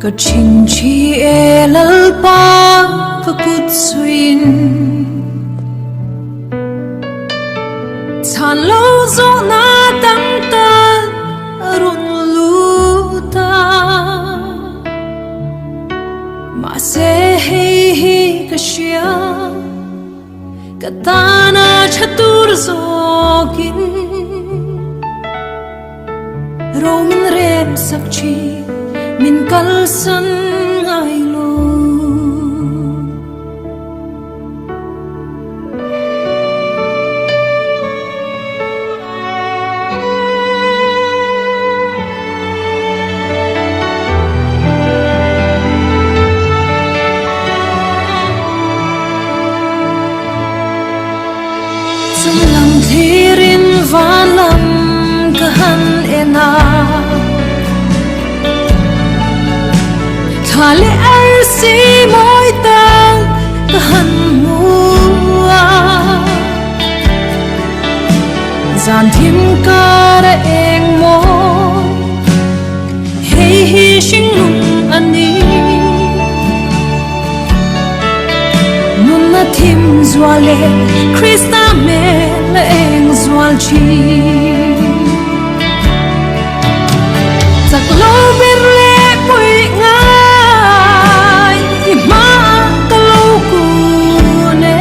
ka chinh chi e lalpa ka kut suin chan lo zo na tam ta run lu ta ma se hi ka shia ka ta na chatur zokin ro min rem sak chi min kal san ai lo zum lam thirin van lam ka han ena thale ar si moi tang ka han mua zan thim ka ra eng mo hey hi shing lung ani nun na thim zwale krista me la eng zwal chi tak lo bir le pui ngai ma ka lo ku ne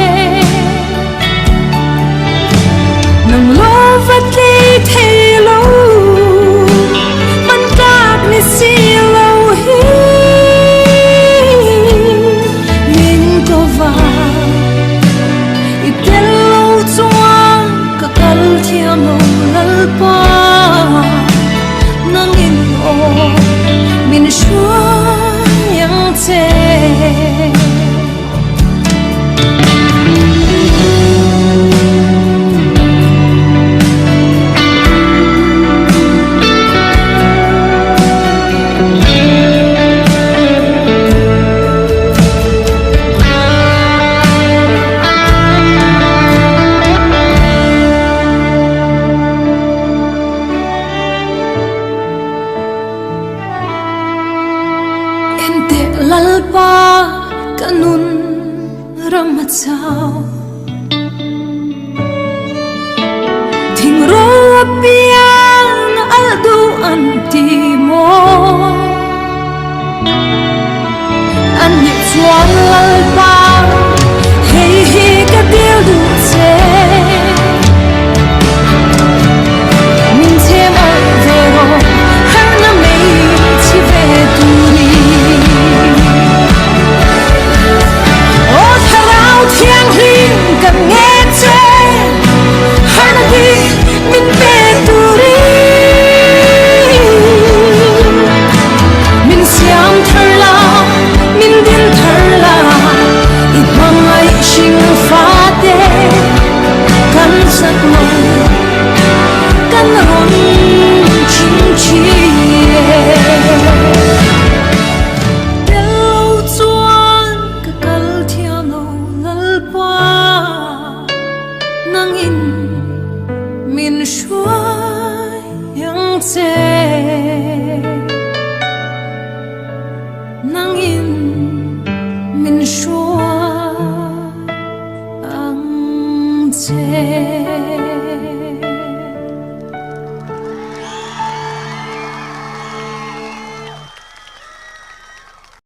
nang lo vat ki the lo man tak ni si lo hi min ko va itel lo chuang ka kal thiam lo lal pa nang in o min shua yang te lalpa kanun ramachao thing ro pian aldu antimo ani chuan lalpa hey hi ka dil du che min chem al vero har na mei chi ve tu ni thiang ring kan nghe che har na hi min pe tu ri min siam thar la min din thar la it mang ai sing fa te kan sak mo kan ron ching chi min shua yang te nang in min shua ang te